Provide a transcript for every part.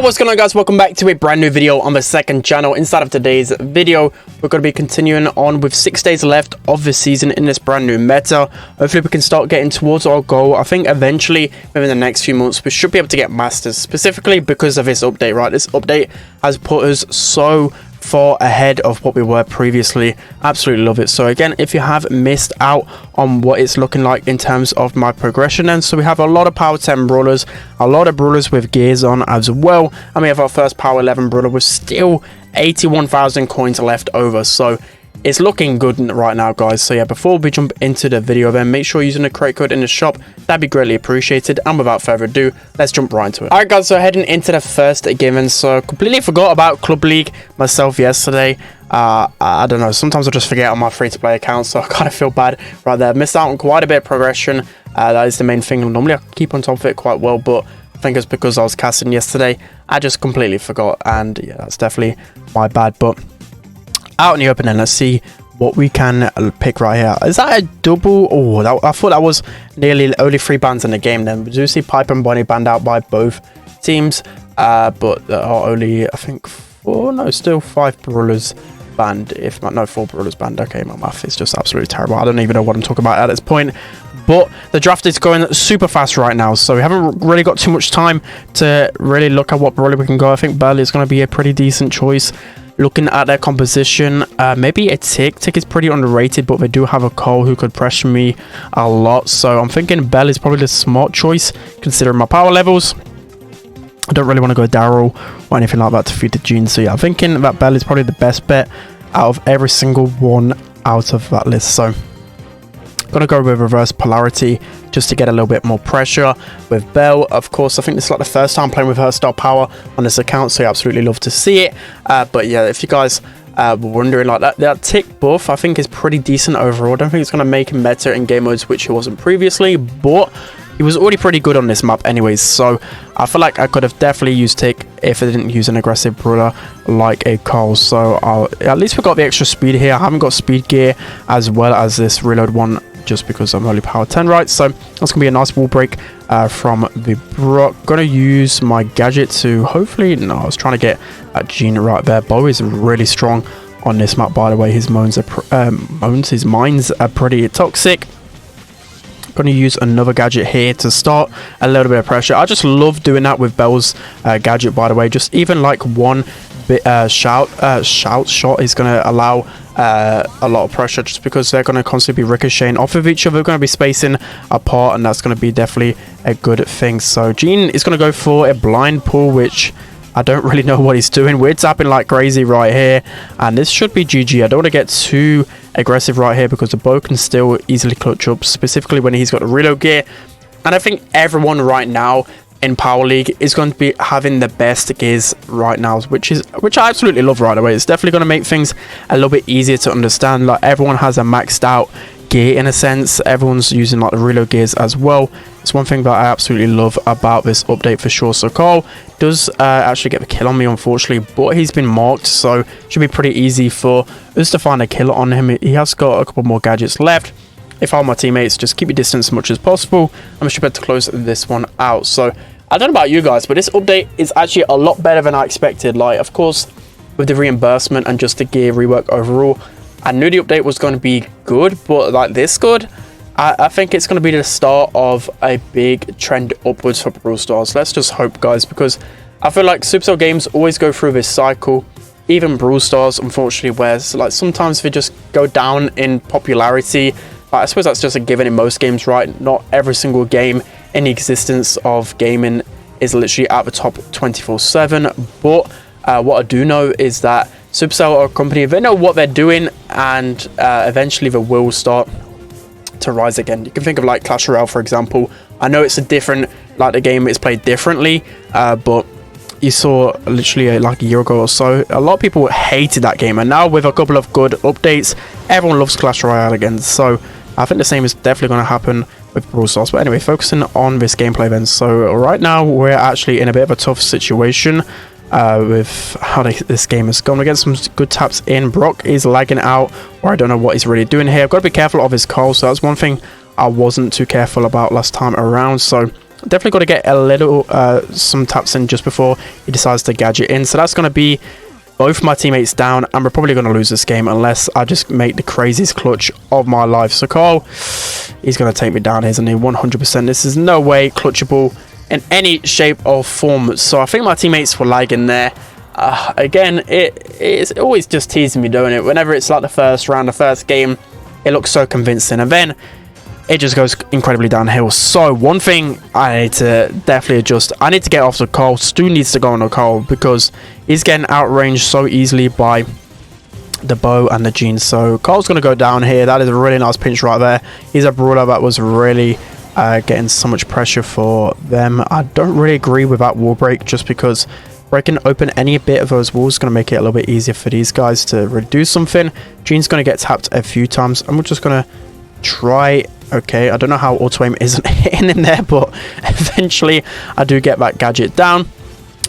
What's going on, guys? Welcome back to a brand new video on the second channel. Inside of today's video, we're going to be continuing on with 6 days left of the season in this brand new meta. Hopefully we can start getting towards our goal. I think eventually within the next few months we should be able to get masters, specifically because of this update, right? This update has put us so far ahead of what we were previously. Absolutely love it. So again, if you have missed out on what it's looking like in terms of my progression, and so we have a lot of power 10 brawlers, a lot of brawlers with gears on as well, and we have our first power 11 brawler with still 81,000 coins left over. So it's looking good right now, guys. So yeah, before we jump into the video, then make sure you're using the crate code in the shop. That'd be greatly appreciated. And without further ado, let's jump right into it. All right, guys, so heading into the first game, and so completely forgot about Club League myself yesterday. I don't know, sometimes I just forget on my free-to-play account, so I kind of feel bad right there. Missed out on quite a bit of progression. That is the main thing. Normally I keep on top of it quite well, but I think it's because I was casting yesterday. I just completely forgot, and yeah, that's definitely my bad. But out in the open, and let's see what we can pick right here. Is that a double? Oh, I thought that was nearly only 3 bans in the game. Then we do see Piper and Bonnie banned out by both teams, but there are only, I think, still 5 brawlers banned. If not, no, 4 brawlers banned. Okay, my math is just absolutely terrible. I don't even know what I'm talking about at this point. But the draft is going super fast right now, so we haven't really got too much time to really look at what brawler we can go. I think Burley is going to be a pretty decent choice. Looking at their composition, maybe a Tick. Tick is pretty underrated, but they do have a Cole who could pressure me a lot. So I'm thinking Bell is probably the smart choice, considering my power levels. I don't really want to go Daryl or anything like that to feed the Gene. So yeah, I'm thinking that Bell is probably the best bet out of every single one out of that list. So gonna go with reverse polarity just to get a little bit more pressure with Belle. Of course, I think this is like the first time playing with her star power on this account, so I absolutely love to see it. But yeah, if you guys were wondering, like that Tick buff I think is pretty decent overall. I don't think it's going to make him better in game modes, which he wasn't previously, but he was already pretty good on this map anyways. So I feel like I could have definitely used Tick if I didn't use an aggressive brawler like a Cole. So at least we got the extra speed here. I haven't got speed gear as well as this reload one, just because I'm only power 10, right? So that's gonna be a nice wall break from the Brock. Gonna use my gadget to hopefully, no, I was trying to get a Gene right there. Bo is really strong on this map, by the way. His mines are pretty toxic. Gonna use another gadget here to start a little bit of pressure. I just love doing that with Belle's gadget, by the way. Just even like one bit shout shot is gonna allow a lot of pressure, just because they're going to constantly be ricocheting off of each other. They're going to be spacing apart, and that's going to be definitely a good thing. So Gene is going to go for a blind pull, which I don't really know what he's doing. We're tapping like crazy right here, and this should be GG. I don't want to get too aggressive right here because the bow can still easily clutch up, specifically when he's got a reload gear. And I think everyone right now in Power League is going to be having the best gears right now, which I absolutely love right away. It's definitely going to make things a little bit easier to understand. Like, everyone has a maxed out gear in a sense. Everyone's using like the reload gears as well. It's one thing that I absolutely love about this update for sure. So Cole does actually get the kill on me, unfortunately, but he's been marked, so should be pretty easy for us to find a kill on him. He has got a couple more gadgets left. If all my teammates just keep your distance as much as possible, I'm sure better to close this one out. So I don't know about you guys, but this update is actually a lot better than I expected. Like, of course, with the reimbursement and just the gear rework overall, I knew the update was going to be good, but like this good, I think it's going to be the start of a big trend upwards for Brawl Stars. Let's just hope, guys, because I feel like Supercell games always go through this cycle. Even Brawl Stars, unfortunately, where like sometimes they just go down in popularity. I suppose that's just a given in most games, right? Not every single game in the existence of gaming is literally at the top 24/7. But what I do know is that Supercell are a company, they know what they're doing, and eventually they will start to rise again. You can think of like Clash Royale, for example. I know it's a different, like the game is played differently, but you saw literally like a year ago or so, a lot of people hated that game, and now with a couple of good updates, everyone loves Clash Royale again. So I think the same is definitely going to happen with Brawl Stars. But anyway, focusing on this gameplay then. So right now we're actually in a bit of a tough situation with how this game is going. Against some good taps in. Brock is lagging out, or I don't know what he's really doing here. I've got to be careful of his Cole, so that's one thing I wasn't too careful about last time around. So Definitely got to get a little some taps in just before he decides to gadget in. So that's going to be both my teammates down, and we're probably going to lose this game unless I just make the craziest clutch of my life. So Carl, he's going to take me down, isn't he? 100%. This is no way clutchable in any shape or form. So I think my teammates were lagging there. Again, it's always just teasing me, doing it. Whenever it's like the first round, the first game, it looks so convincing, and then it just goes incredibly downhill. So one thing I need to definitely adjust. I need to get off the Carl. Stu needs to go on the Carl because he's getting outranged so easily by the bow and the jeans. So Carl's going to go down here. That is a really nice pinch right there. He's a brawler that was really getting so much pressure for them. I don't really agree with that wall break, just because breaking open any bit of those walls is going to make it a little bit easier for these guys to reduce something. Jean's going to get tapped a few times, and we're just going to try. Okay, I don't know how auto aim isn't hitting in there, but eventually I do get that gadget down.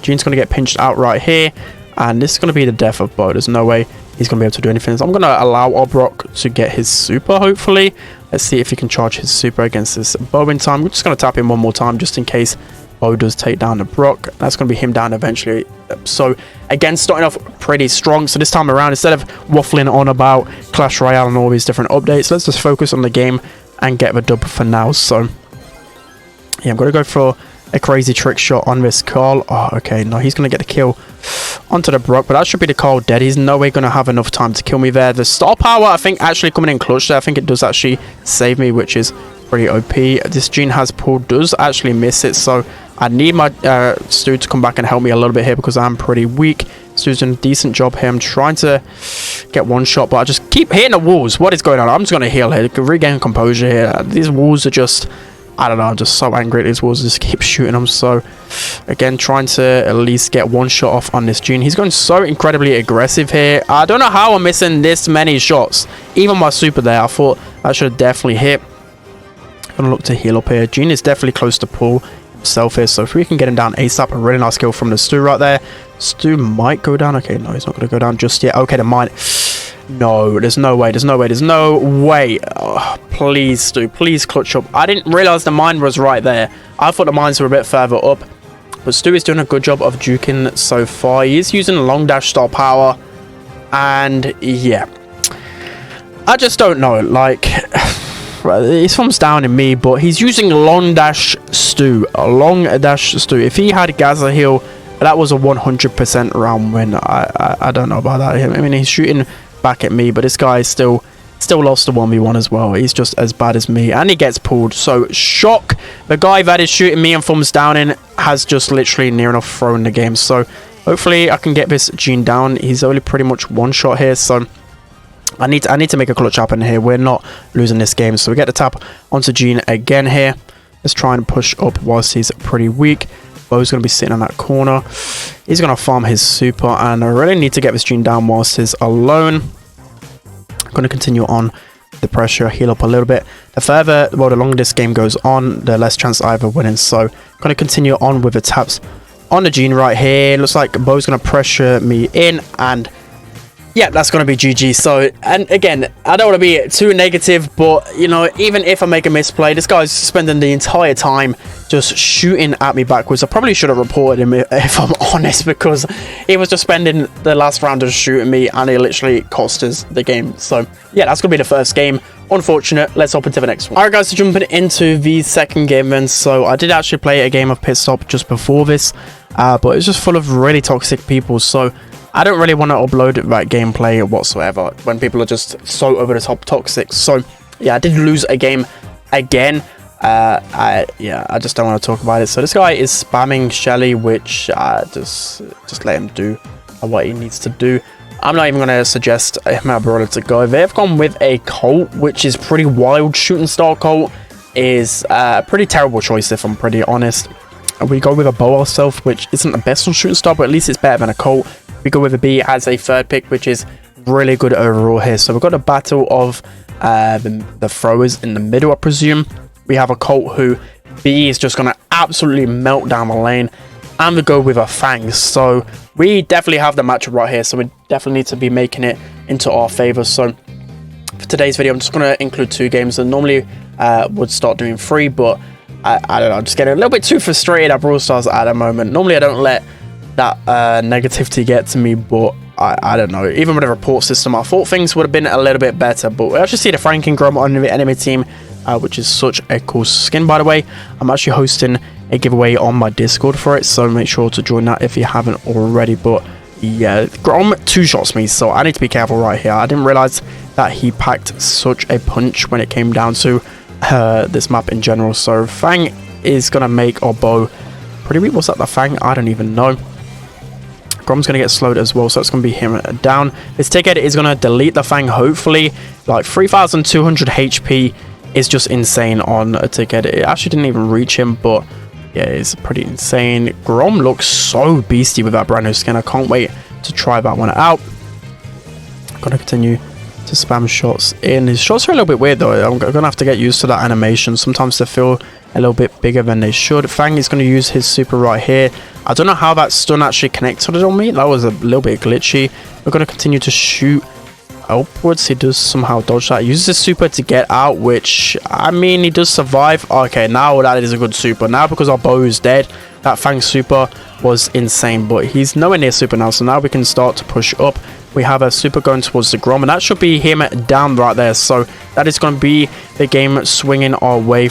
Jean's going to get pinched out right here, and this is going to be the death of Bo. There's no way he's going to be able to do anything. So I'm going to allow our Brock to get his super, hopefully. Let's see if he can charge his super against this Bo in time. We're just going to tap him one more time just in case Bo does take down the Brock. That's going to be him down eventually. So again, starting off pretty strong. So this time around, instead of waffling on about Clash Royale and all these different updates, let's just focus on the game and get the dub for now. So yeah, I'm going to go for a crazy trick shot on this Carl. Oh, okay, no, he's going to get the kill onto the Brock, but that should be the Carl dead. He's no way going to have enough time to kill me there. The star power, I think, actually coming in clutch there. I think it does actually save me, which is pretty OP. This Jean has pulled, does actually miss it, so I need my Stu to come back and help me a little bit here because I'm pretty weak. Stu's doing a decent job here. I'm trying to get one shot, but I just keep hitting the walls. What is going on? I'm just going to heal here, regain composure here. These walls are just, I don't know, I'm just so angry at these walls. I just keep shooting them. So again, trying to at least get one shot off on this Jean. He's going so incredibly aggressive here. I don't know how I'm missing this many shots. Even my super there, I thought I should have definitely hit. Gonna look to heal up here. Jean is definitely close to pull himself here, so if we can get him down ASAP, a really nice kill from the Stu right there. Stu might go down. Okay, no, he's not going to go down just yet. Okay, the mine. No, there's no way. There's no way. There's no way. Oh, please, Stu, please clutch up. I didn't realize the mine was right there. I thought the mines were a bit further up, but Stu is doing a good job of juking so far. He is using long dash star power, and yeah, I just don't know. Like, his thumbs down in me, but he's using long dash Stu. A long dash Stu. If he had Gaza heal, that was a 100% round win. I don't know about that. I mean, he's shooting back at me, but this guy still lost the 1v1 as well. He's just as bad as me, and he gets pulled. So shock, the guy that is shooting me and thumbs down in has just literally near enough thrown the game. So hopefully I can get this Jean down. He's only pretty much one shot here, so I need to make a clutch happen here. We're not losing this game. So we get the tap onto Jean again here. Let's try and push up whilst he's pretty weak. Bo's going to be sitting in that corner. He's going to farm his super, and I really need to get this Jean down whilst he's alone. I'm going to continue on the pressure, heal up a little bit. The longer this game goes on, the less chance I have of winning. So I'm going to continue on with the taps on the Jean right here. Looks like Bo's going to pressure me in, and yeah, that's going to be GG. So, and again, I don't want to be too negative, but, you know, even if I make a misplay, this guy's spending the entire time just shooting at me backwards. I probably should have reported him if I'm honest, because he was just spending the last round just shooting me, and it literally cost us the game. So, yeah, that's going to be the first game. Unfortunate. Let's hop into the next one. Alright, guys, so jumping into the second game then. So, I did actually play a game of Pit Stop just before this, but it's just full of really toxic people. So, I don't really want to upload that gameplay whatsoever when people are just so over the top toxic. So yeah, I did lose a game again. I just don't want to talk about it. So this guy is spamming Shelly, which just let him do what he needs to do. I'm not even going to suggest my brawler to go. They've gone with a Colt, which is pretty wild. Shooting star Colt is a pretty terrible choice, if I'm pretty honest. We go with a bow ourselves, which isn't the best on shooting star, but at least it's better than a Colt. We go with a B as a third pick, which is really good overall here. So we've got a battle of the throwers in the middle, I presume. We have a Colt who B is just going to absolutely melt down the lane. And we go with a Fang. So we definitely have the matchup right here. So we definitely need to be making it into our favor. So for today's video, I'm just going to include 2 games. And normally would start doing 3, but I don't know, I'm just getting a little bit too frustrated at Brawl Stars at the moment. Normally I don't let that negativity get to me, but I don't know. Even with the report system, I thought things would have been a little bit better. But we actually see the Frank and Grom on the enemy team, which is such a cool skin, by the way. I'm actually hosting a giveaway on my Discord for it, so make sure to join that if you haven't already. But yeah, Grom two-shots me, so I need to be careful right here. I didn't realize that he packed such a punch when it came down to this map in general. So Fang is gonna make our bow pretty weak. What's that, the Fang? I don't even know. Grom's gonna get slowed as well, so it's gonna be him down. This ticket is gonna delete the Fang, hopefully. Like 3,200 HP is just insane on a ticket. It actually didn't even reach him, but yeah, it's pretty insane. Grom looks so beasty with that brand new skin. I can't wait to try that one out. Gonna continue to spam shots in. His shots are a little bit weird though. I'm gonna have to get used to that animation. Sometimes they feel a little bit bigger than they should. Fang is going to use his super right here. I don't know how that stun actually connected on me. That was a little bit glitchy. We're going to continue to shoot upwards. He does somehow dodge that. He uses his super to get out, which, I mean, he does survive. Okay, now that is a good super. Now because our bow is dead, that Fang super was insane, but he's nowhere near super now, so now we can start to push up. We have a super going towards the Grom, and that should be him down right there. So that is going to be the game swinging our way.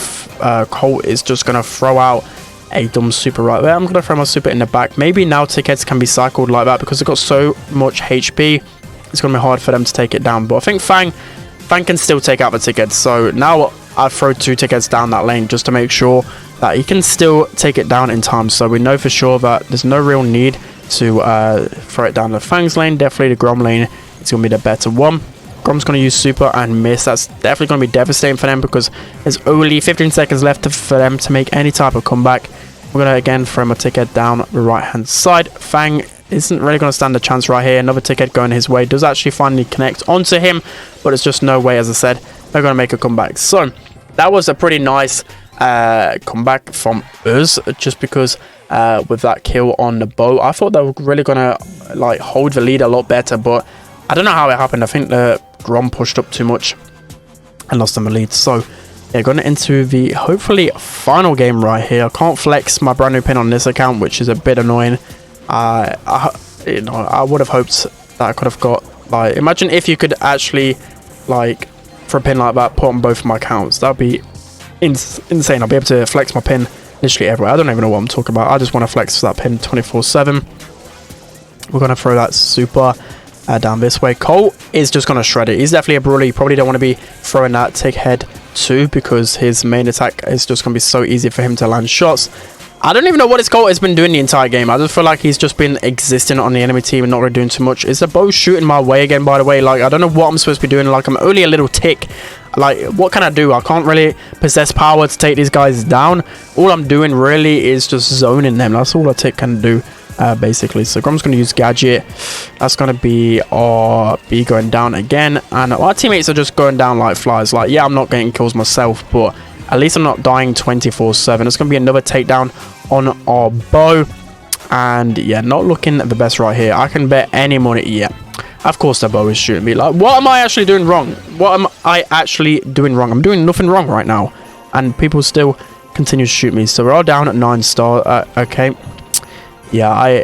Colt is just going to throw out a dumb super right there. I'm going to throw my super in the back. Maybe now tickets can be cycled like that because they've got so much HP. It's going to be hard for them to take it down. But I think Fang can still take out the tickets. So now I throw 2 tickets down that lane just to make sure that he can still take it down in time. So we know for sure that there's no real need to throw it down the Fang's lane. Definitely the Grom lane is going to be the better one. Grom's going to use super and miss. That's definitely going to be devastating for them because there's only 15 seconds left for them to make any type of comeback. We're going to again throw my ticket down the right hand side. Fang isn't really going to stand a chance right here. Another ticket going his way does actually finally connect onto him, but it's just no way, as I said, they're going to make a comeback. So that was a pretty nice comeback from us, just because with that kill on the bow, I thought they were really gonna like hold the lead a lot better, but I don't know how it happened. I think the Grom pushed up too much and lost them the lead. So yeah, going into the hopefully final game right here. I can't flex my brand new pin on this account, which is a bit annoying. You know, I would have hoped that I could have got, like, imagine if you could actually, like, for a pin like that, put on both of my accounts. That'd be insane. I'll be able to flex my pin literally everywhere. I don't even know what I'm talking about. I just want to flex that pin 24/7. We're going to throw that super down this way. Colt is just going to shred it. He's definitely a brawler. You probably don't want to be throwing that take head too, because his main attack is just going to be so easy for him to land shots. I don't even know what his Colt has been doing the entire game. I just feel like he's just been existing on the enemy team and not really doing too much. Is the bow shooting my way again, by the way? Like, I don't know what I'm supposed to be doing. Like, I'm only a little tick. Like, what can I do? I can't really possess power to take these guys down. All I'm doing really is just zoning them. That's all a tick can do, basically. So Grom's going to use Gadget. That's going to be our B going down again. And our teammates are just going down like flies. Like, yeah, I'm not getting kills myself, but at least I'm not dying 24/7. It's going to be another takedown on our bow. And yeah, not looking the best right here. I can bet any money. Yeah, of course the bow is shooting me. Like, what am I actually doing wrong? What am I actually doing wrong? I'm doing nothing wrong right now, and people still continue to shoot me. So we're all down at 9 star. Okay, yeah,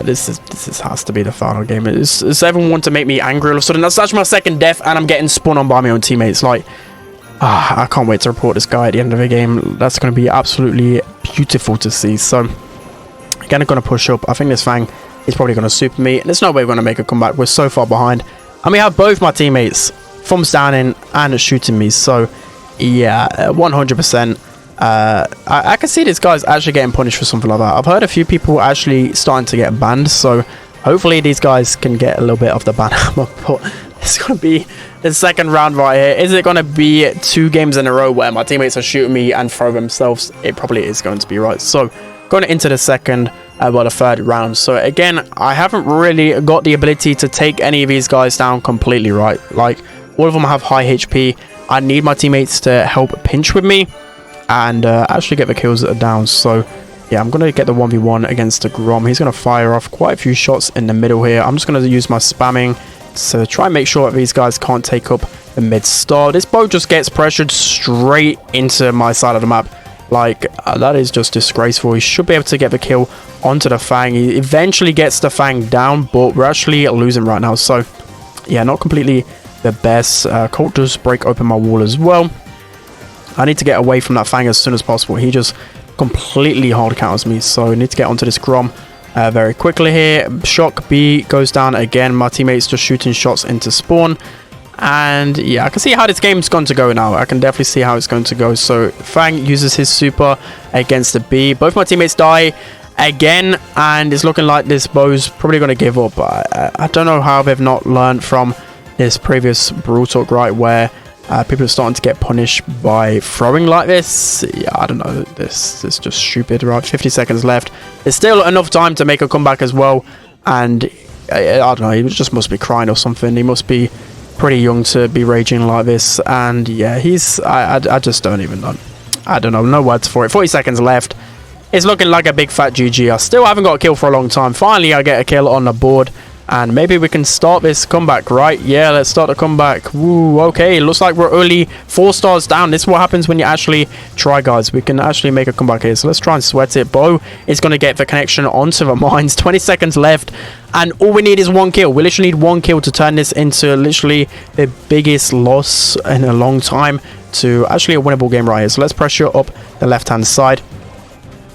this has to be the final game. It's everyone want to make me angry all of a sudden. That's actually my second death, and I'm getting spun on by my own teammates. Like, I can't wait to report this guy at the end of the game. That's going to be absolutely beautiful to see. So again, I'm going to push up. I think this Fang is probably going to super me. There's no way we're going to make a comeback. We're so far behind, and we have both my teammates from standing and shooting me. So yeah, 100%. I can see this guy's actually getting punished for something like that. I've heard a few people actually starting to get banned, so hopefully these guys can get a little bit of the ban. But it's going to be the second round right here. Is it going to be 2 games in a row where my teammates are shooting me and throw themselves? It probably is going to be, right? So going into the second, the third round. So again, I haven't really got the ability to take any of these guys down completely, right? Like, all of them have high HP. I need my teammates to help pinch with me and actually get the kills that are down. So yeah, I'm going to get the 1v1 against the Grom. He's going to fire off quite a few shots in the middle here. I'm just going to use my spamming to try and make sure that these guys can't take up the mid star. This bow just gets pressured straight into my side of the map. Like, that is just disgraceful. He should be able to get the kill onto the Fang. He eventually gets the Fang down, but we're actually losing right now. So, yeah, not completely the best. Colt does break open my wall as well. I need to get away from that Fang as soon as possible. He just completely hard counters me. So, I need to get onto this Grom very quickly here. Shock B goes down again. My teammates just shooting shots into spawn. And yeah, I can see how this game's going to go now. I can definitely see how it's going to go. So Fang uses his super against the B. Both my teammates die again, and it's looking like this Bo's probably going to give up. I don't know how they've not learned from this previous Brawl Talk, right, where people are starting to get punished by throwing like this. Yeah, I don't know. This is just stupid, right? 50 seconds left. There's still enough time to make a comeback as well. And I don't know. He just must be crying or something. He must be pretty young to be raging like this. And yeah, I just don't even know. I don't know. No words for it. 40 seconds left. It's looking like a big fat GG. I still haven't got a kill for a long time. Finally, I get a kill on the board. And maybe we can start this comeback, right? Yeah, let's start the comeback. Woo, okay. Looks like we're only 4 stars down. This is what happens when you actually try, guys. We can actually make a comeback here. So let's try and sweat it. Bo is going to get the connection onto the mines. 20 seconds left. And all we need is 1 kill. We literally need 1 kill to turn this into literally the biggest loss in a long time to actually a winnable game right here. So let's pressure up the left-hand side.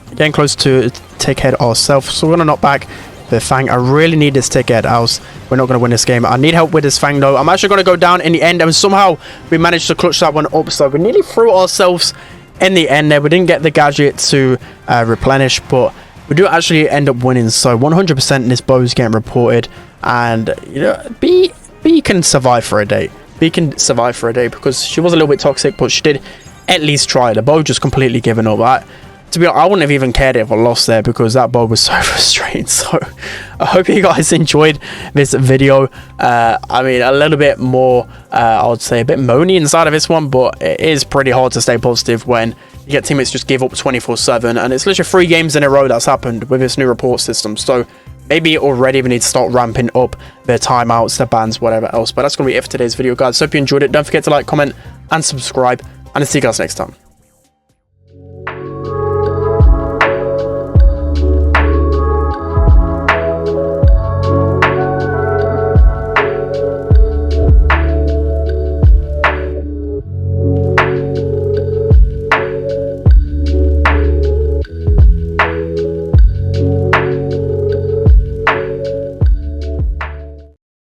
Getting close to take head ourselves. So we're going to knock back the Fang. I really need this tick head, else we're not going to win this game. I need help with this Fang though. I'm actually going to go down in the end, and somehow we managed to clutch that one up. So we nearly threw ourselves in the end there. We didn't get the gadget to replenish, but we do actually end up winning. So 100% this Bo's getting reported, and you know, B can survive for a day. B can survive for a day because she was a little bit toxic, but she did at least try. The Bo just completely given up. To be honest, I wouldn't have even cared if I lost there because that Bo was so frustrating. So I hope you guys enjoyed this video. I mean, a little bit more, I would say a bit moany inside of this one, but it is pretty hard to stay positive when you get teammates just give up 24/7. And it's literally 3 games in a row that's happened with this new report system. So maybe already we need to start ramping up their timeouts, their bans, whatever else. But that's going to be it for today's video, guys. So hope you enjoyed it. Don't forget to like, comment, and subscribe. And I'll see you guys next time.